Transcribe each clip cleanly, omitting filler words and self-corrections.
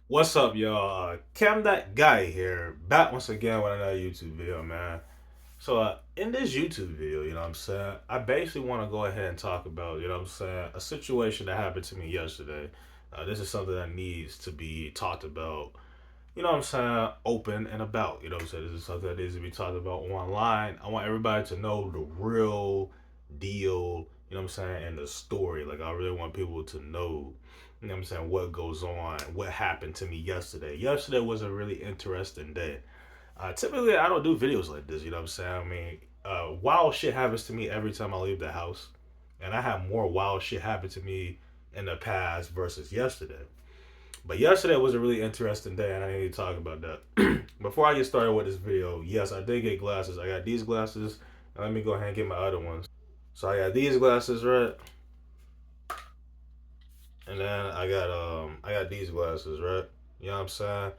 What's up, y'all? Cam that guy here, back once again with another YouTube video, man. So, in this YouTube video, you know what I'm saying, I basically want to go ahead and talk about, you know what I'm saying, a situation that happened to me yesterday. This is something that needs to be talked about, you know what I'm saying, open and about. You know what I'm saying, this is something that needs to be talked about online. I want everybody to know the real deal, you know what I'm saying, and the story. Like, I really want people to know, you know what I'm saying, what goes on, what happened to me yesterday. Yesterday was a really interesting day. Typically, I don't do videos like this, you know what I'm saying? I mean, wild shit happens to me every time I leave the house. And I have more wild shit happen to me in the past versus yesterday. But yesterday was a really interesting day, and I need to talk about that. Before I get started with this video, yes, I did get glasses. I got these glasses, and let me go ahead and get my other ones. So I got these glasses, right? And then I got these glasses, right? You know what I'm saying?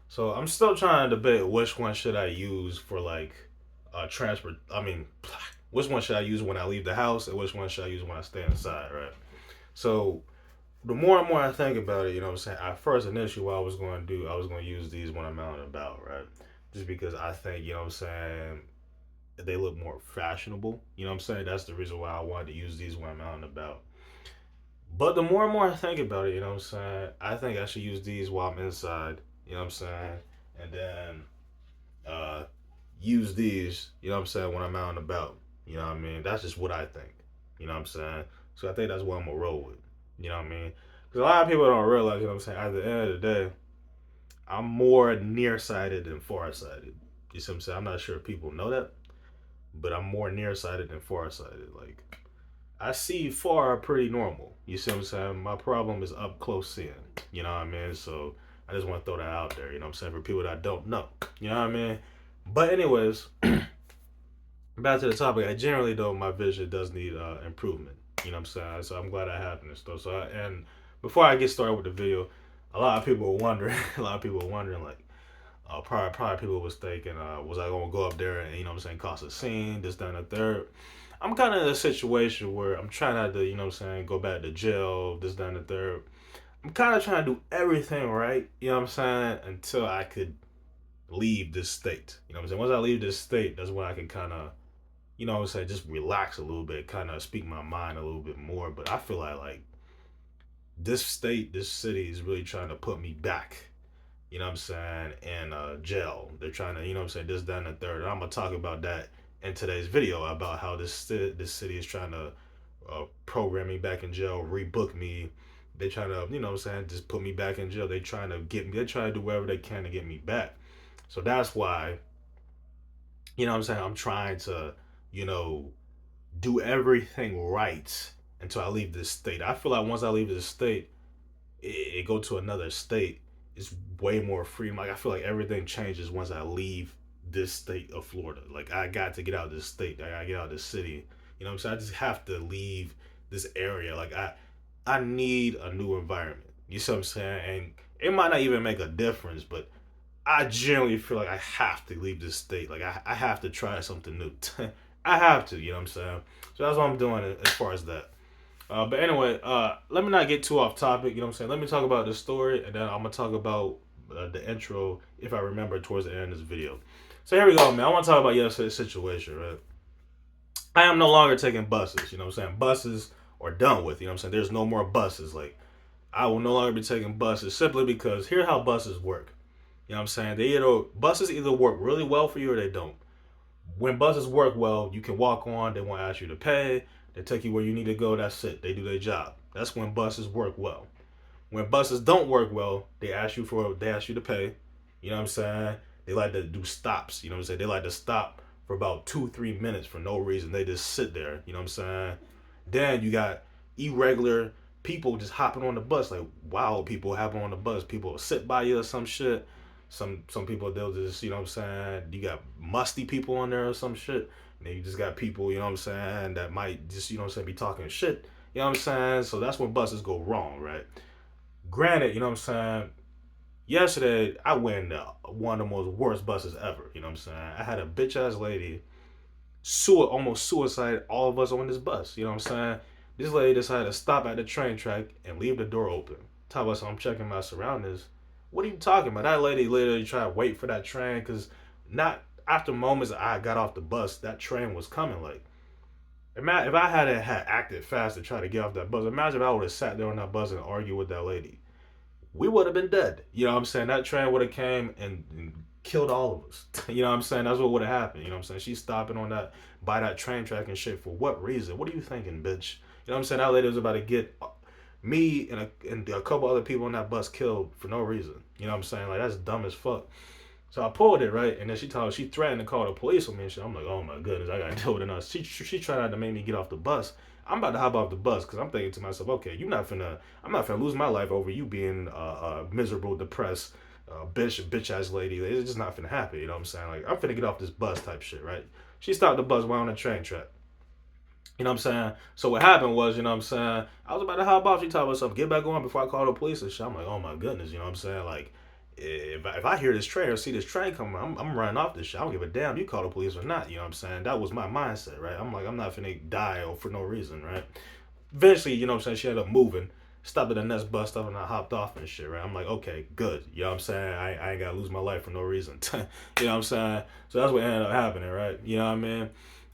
So I'm still trying to debate which one should I use for like transport. I mean, which one should I use when I leave the house, and which one should I use when I stay inside, right? So the more and more I think about it, you know what I'm saying? At first, initially, what I was going to do, I was going to use these when I'm out and about, right? Just because I think, you know what I'm saying, they look more fashionable. You know what I'm saying? That's the reason why I wanted to use these when I'm out and about. But the more and more I think about it, you know what I'm saying, I think I should use these while I'm inside. You know what I'm saying? And then uh, use these, you know what I'm saying, when I'm out and about. You know what I mean? That's just what I think. You know what I'm saying? So I think that's what I'm going to roll with. You know what I mean? Because a lot of people don't realize, you know what I'm saying, at the end of the day, I'm more nearsighted than farsighted. You see what I'm saying? I'm not sure if people know that, but I'm more nearsighted than farsighted. Like, I see far pretty normal. You see what I'm saying? My problem is up close seeing. You know what I mean? So I just want to throw that out there. You know what I'm saying? For people that don't know. You know what I mean? But anyways, back to the topic. I generally though my vision does need improvement. You know what I'm saying? So I'm glad I have this stuff. And before I get started with the video, a lot of people were wondering. A lot of people were wondering like. Probably people was thinking, was I gonna go up there and you know what I'm saying, cause a scene, this, that, and the third. I'm kind of in a situation where I'm trying not to, you know what I'm saying, go back to jail, this, that, and the third. I'm kind of trying to do everything right, you know what I'm saying, until I could leave this state. You know what I'm saying? Once I leave this state, that's when I can kind of, you know what I'm saying, just relax a little bit, kind of speak my mind a little bit more. But I feel like this state, this city is really trying to put me back, you know what I'm saying, in jail. They're trying to, you know what I'm saying, this, that, and the third. And I'm gonna talk about that in today's video about how this city is trying to program me back in jail, rebook me. They trying to, you know what I'm saying, just put me back in jail. They trying to get me. They trying to do whatever they can to get me back. So that's why, you know what I'm saying, I'm trying to, you know, do everything right until I leave this state. I feel like once I leave this state, it go to another state, it's way more freedom. Like I feel like everything changes once I leave this state of Florida. Like I got to get out of this state. I gotta get out of this city. You know what I'm saying? I just have to leave this area. Like I need a new environment. You see what I'm saying? And it might not even make a difference, but I generally feel like I have to leave this state. Like I have to try something new. I have to, you know what I'm saying? So that's what I'm doing as far as that. But anyway, let me not get too off topic. You know what I'm saying? Let me talk about the story, and then I'm gonna talk about the intro if I remember towards the end of this video. So here we go, man. I want to talk about yesterday's situation, right? I am no longer taking buses. You know what I'm saying? Buses are done with. You know what I'm saying? There's no more buses. Like I will no longer be taking buses simply because here's how buses work. You know what I'm saying? Buses either work really well for you or they don't. When buses work well, you can walk on. They won't ask you to pay. They take you where you need to go. That's it. They do their job. That's when buses work well. When buses don't work well, they ask you to pay. You know what I'm saying? They like to do stops. You know what I'm saying? They like to stop for about 2-3 minutes for no reason. They just sit there. You know what I'm saying? Then you got irregular people just hopping on the bus, like wild people hopping on the bus. People will sit by you or some shit. Some people they'll just, you know what I'm saying, you got musty people on there or some shit. And then you just got people, you know what I'm saying, that might just, you know what I'm saying, be talking shit. You know what I'm saying? So that's when buses go wrong, right? Granted, you know what I'm saying, yesterday I went one of the most worst buses ever. You know what I'm saying? I had a bitch ass lady almost suicide all of us on this bus. You know what I'm saying? This lady decided to stop at the train track and leave the door open. Tell us I'm checking my surroundings. What are you talking about? That lady literally tried to wait for that train because not after moments I got off the bus, that train was coming. Like, imagine if I had acted fast to try to get off that bus. Imagine if I would have sat there on that bus and argued with that lady. We would have been dead. You know what I'm saying? That train would have came and killed all of us. You know what I'm saying? That's what would have happened. You know what I'm saying? She's stopping on that by that train track and shit for what reason? What are you thinking, bitch? You know what I'm saying? That lady was about to get me and a couple other people on that bus killed for no reason. You know what I'm saying? Like that's dumb as fuck. So I pulled it right, and then she threatened to call the police on me and shit. I'm like, oh my goodness, I gotta deal with it. She tried to make me get off the bus. I'm about to hop off the bus because I'm thinking to myself, okay, I'm not finna lose my life over you being miserable, depressed, bitch ass lady. It's just not finna happen. You know what I'm saying? Like I'm finna get off this bus type shit, right? She stopped the bus while on the train track. You know what I'm saying? So what happened was, you know what I'm saying? I was about to hop off. She told herself, get back on before I call the police and shit. I'm like, oh my goodness, you know what I'm saying? Like, if I hear this train or see this train coming, I'm running off this shit. I don't give a damn you call the police or not. You know what I'm saying? That was my mindset, right? I'm like, I'm not finna die for no reason, right? Eventually, you know what I'm saying? She ended up moving, stopped at the next bus stop, and I hopped off and shit, right? I'm like, okay, good. You know what I'm saying? I ain't gotta lose my life for no reason. You know what I'm saying? So that's what ended up happening, right? You know what I mean?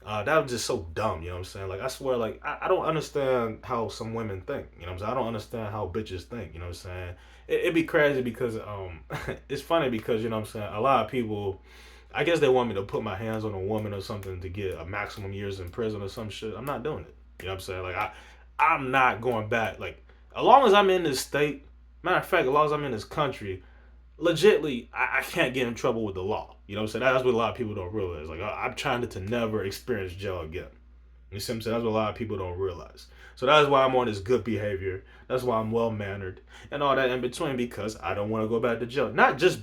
That was just so dumb, you know what I'm saying? Like, I swear, like, I don't understand how some women think, you know what I'm saying? I don't understand how bitches think, you know what I'm saying? It'd be crazy because, it's funny because, you know what I'm saying? A lot of people, I guess they want me to put my hands on a woman or something to get a maximum years in prison or some shit. I'm not doing it, you know what I'm saying? Like, I'm not going back. Like, as long as I'm in this state, matter of fact, as long as I'm in this country, legitly, I can't get in trouble with the law. You know what I'm saying? That's what a lot of people don't realize. Like, I'm trying to never experience jail again. You see what I'm saying? That's what a lot of people don't realize. So that's why I'm on this good behavior. That's why I'm well mannered and all that in between because I don't want to go back to jail. Not just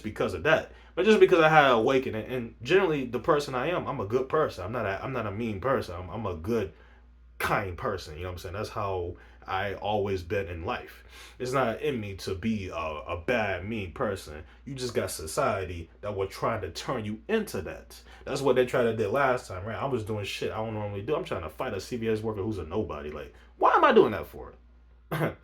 because of that, but just because I had an awakening. And generally, the person I am, I'm a good person. I'm not a mean person. I'm a good kind person. You know what I'm saying? That's how I always been in life. It's not in me to be a bad, mean person. You just got society that will try to turn you into that. That's what they tried to do last time, right? I was doing shit I don't normally do. I'm trying to fight a CVS worker who's a nobody. Like, why am I doing that for?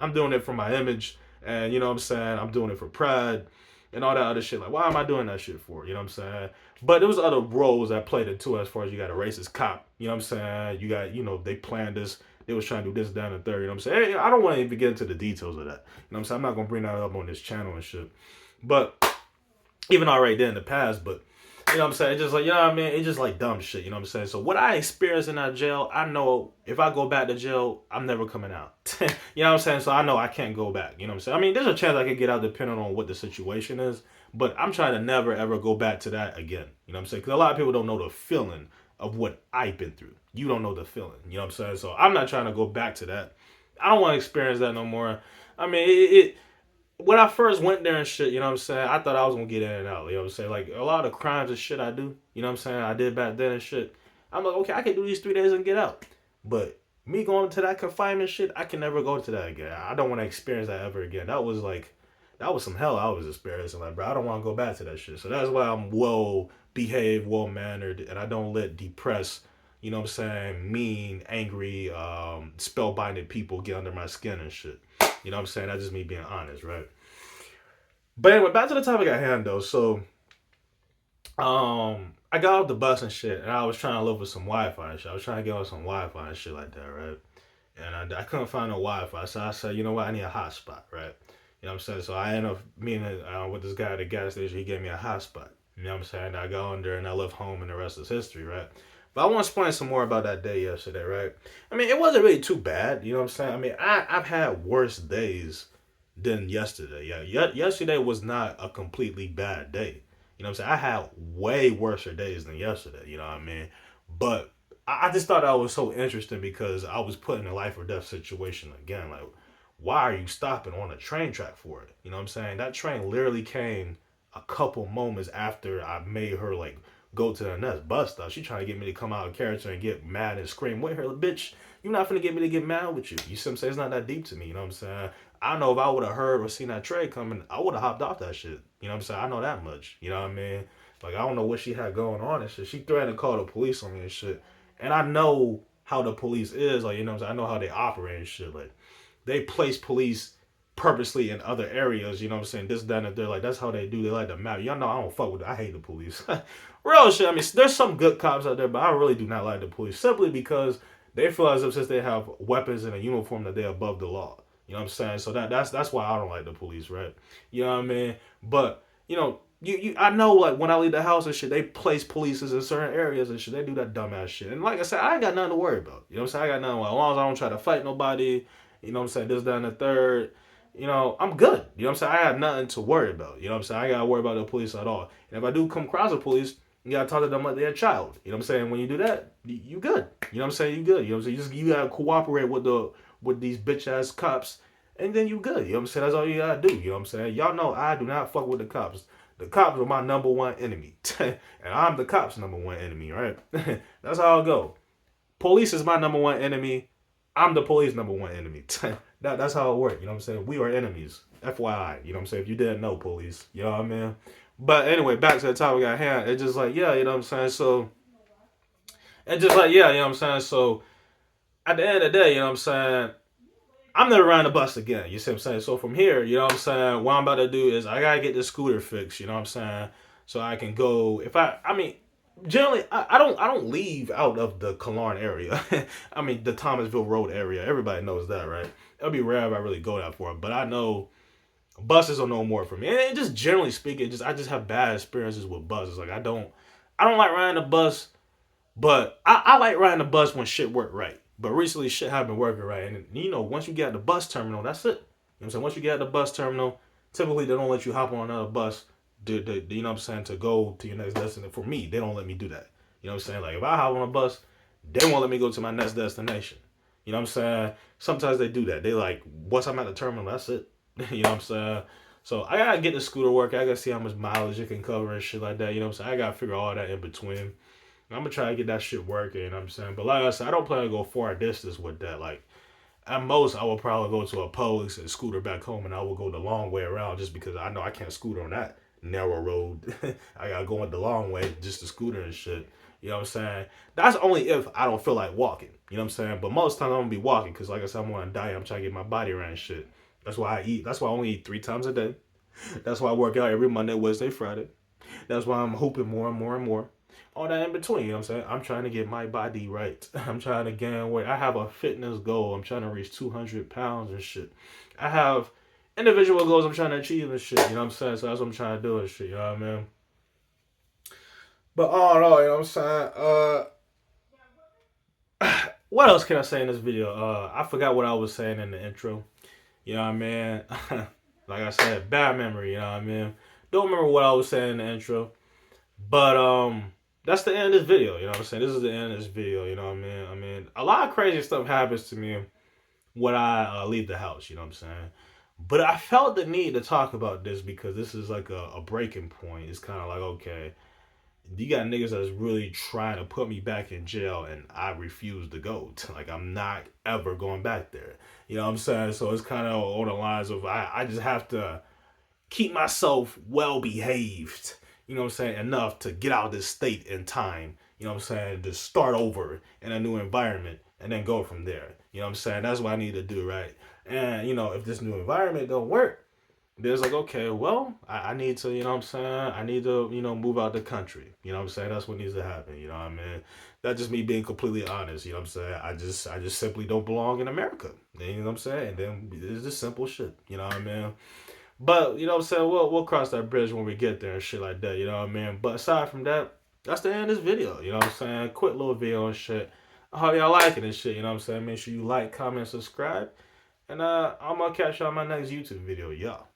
I'm doing it for my image, and you know what I'm saying? I'm doing it for pride and all that other shit. Like, why am I doing that shit for? You know what I'm saying? But there was other roles that played it too, as far as you got a racist cop. You know what I'm saying? You got, they planned this. They was trying to do this down the third. You know what I'm saying? Hey, I don't want to even get into the details of that. You know what I'm saying? I'm not gonna bring that up on this channel and shit. But even already there in the past, but you know what I'm saying? It's just like, you know what I mean? It's just like dumb shit, you know what I'm saying? So what I experienced in that jail, I know if I go back to jail, I'm never coming out. You know what I'm saying? So I know I can't go back, you know what I'm saying? I mean, there's a chance I could get out depending on what the situation is, but I'm trying to never ever go back to that again. You know what I'm saying? Because a lot of people don't know the feeling of what I've been through. You don't know the feeling, you know what I'm saying? So I'm not trying to go back to that. I don't want to experience that no more. I mean, when I first went there and shit, you know what I'm saying, I thought I was gonna get in and out. You know what I'm saying? Like a lot of crimes and shit I do, you know what I'm saying, I did back then and shit. I'm like, okay, I can do these 3 days and get out. But me going to that confinement shit, I can never go to that again. I don't want to experience that ever again. That was some hell I was experiencing. Like, bro, I don't want to go back to that shit. So that's why I'm well behaved, well mannered, and I don't let depressed, you know what I'm saying, mean, angry, spellbinded people get under my skin and shit. You know what I'm saying? That's just me being honest, right? But anyway, back to the topic at hand though. So, I got off the bus and shit, and I was trying to look for some Wi-Fi and shit. I was trying to get on some Wi-Fi and shit like that, right? And I couldn't find no Wi-Fi, so I said, you know what? I need a hotspot, right? You know what I'm saying? So I ended up meeting with this guy at the gas station. He gave me a hotspot. You know what I'm saying? I got on there and I left home, and the rest is history, right? But I want to explain some more about that day yesterday, right? I mean, it wasn't really too bad. You know what I'm saying? I mean, I've had worse days than yesterday. Yeah, yesterday was not a completely bad day. You know what I'm saying? I had way worse days than yesterday. You know what I mean? But I just thought that was so interesting because I was put in a life or death situation again. Like, why are you stopping on a train track for it? You know what I'm saying? That train literally came a couple moments after I made her like go to the next bus stop. She trying to get me to come out of character and get mad and scream with her, bitch. You're not finna get me to get mad with you. You see what I'm saying? It's not that deep to me. You know what I'm saying? I know if I would have heard or seen that train coming, I would have hopped off that shit. You know what I'm saying? I know that much. You know what I mean? Like, I don't know what she had going on and shit. She threatened to call the police on me and shit. And I know how the police is. Like, you know what I'm saying? I know how they operate and shit. Like, they place police purposely in other areas, you know what I'm saying? This, that, and the third. Like, that's how they do. They like to map. Y'all know I don't fuck with it. I hate the police. Real shit. I mean, there's some good cops out there, but I really do not like the police simply because they feel as if since they have weapons and a uniform that they're above the law. You know what I'm saying? So that's why I don't like the police, right? You know what I mean? But I know like when I leave the house and shit, they place police in certain areas and shit. They do that dumbass shit. And like I said, I ain't got nothing to worry about. You know what I'm saying? I got nothing. As long as I don't try to fight nobody, you know what I'm saying? This, that, and the third. I'm good. You know what I'm saying? I got nothing to worry about. You know what I'm saying? I gotta worry about the police at all. And if I do come across the police, you gotta talk to them like they're a child. You know what I'm saying? When you do that, you good. You know what I'm saying? You good. You know what I'm saying? You gotta cooperate with these bitch ass cops, and then you good. You know what I'm saying? That's all you gotta do. You know what I'm saying? Y'all know I do not fuck with the cops. The cops are my number one enemy, and I'm the cops' number one enemy. Right? That's how I go. Police is my number one enemy. I'm the police number one enemy. That's how it works. You know what I'm saying? We are enemies. FYI. You know what I'm saying? If you didn't know, police. You know what I mean? But anyway, back to the topic at hand. It's just like, yeah, you know what I'm saying? So, it's just like, yeah, you know what I'm saying? So, at the end of the day, you know what I'm saying? I'm never riding the bus again. You see what I'm saying? So, from here, you know what I'm saying? What I'm about to do is I got to get the scooter fixed. You know what I'm saying? So, I can go. I mean, generally, I don't leave out of the Killearn area. I mean, the Thomasville Road area. Everybody knows that, right? It'll be rare if I really go that far. But I know buses are no more for me. And just generally speaking, I just have bad experiences with buses. Like I don't like riding the bus, but I like riding the bus when shit work right. But recently shit have been working right. And once you get at the bus terminal, that's it. You know what I'm saying? Once you get at the bus terminal, typically they don't let you hop on another bus you know what I'm saying, to go to your next destination. For me, they don't let me do that. You know what I'm saying? Like if I hop on a bus, they won't let me go to my next destination. You know what I'm saying? Sometimes they do that. They like, once I'm at the terminal, that's it. You know what I'm saying? So I gotta get the scooter work. I gotta see how much mileage it can cover and shit like that. You know what I'm saying? I gotta figure all that in between. I'm gonna try to get that shit working. You know what I'm saying? But like I said, I don't plan to go far distance with that. Like at most, I will probably go to a Publix and scooter back home, and I will go the long way around just because I know I can't scooter on that narrow road. I gotta go the long way just to scooter and shit. You know what I'm saying? That's only if I don't feel like walking. You know what I'm saying? But most times I'm gonna be walking because, like I said, I'm on a diet. I'm trying to get my body around shit. That's why I eat. That's why I only eat 3 times a day. That's why I work out every Monday, Wednesday, Friday. That's why I'm hooping more and more and more. All that in between, you know what I'm saying? I'm trying to get my body right. I'm trying to gain weight. I have a fitness goal. I'm trying to reach 200 pounds and shit. I have individual goals I'm trying to achieve and shit. You know what I'm saying? So that's what I'm trying to do and shit. You know what I mean? But all in all, you know what I'm saying? What else can I say in this video? I forgot what I was saying in the intro. You know what I mean? Like I said, bad memory, you know what I mean? Don't remember what I was saying in the intro. But that's the end of this video, you know what I'm saying? This is the end of this video, you know what I mean? I mean, a lot of crazy stuff happens to me when I leave the house, you know what I'm saying? But I felt the need to talk about this because this is like a breaking point. It's kind of like, okay, you got niggas that's really trying to put me back in jail and I refuse to go. Like, I'm not ever going back there. You know what I'm saying? So it's kind of on the lines of I just have to keep myself well behaved, you know what I'm saying, enough to get out of this state in time, you know what I'm saying, to start over in a new environment and then go from there. You know what I'm saying? That's what I need to do, right? And, if this new environment don't work, there's like, okay, well, I need to, you know what I'm saying? I need to, move out the country. You know what I'm saying? That's what needs to happen. You know what I mean? That's just me being completely honest. You know what I'm saying? I just simply don't belong in America. You know what I'm saying? And then it's just simple shit. You know what I mean? But, you know what I'm saying? We'll cross that bridge when we get there and shit like that. You know what I mean? But aside from that, that's the end of this video. You know what I'm saying? Quick little video and shit. I hope y'all like it and shit. You know what I'm saying? Make sure you like, comment, subscribe. And I'm going to catch y'all in my next YouTube video. Y'all.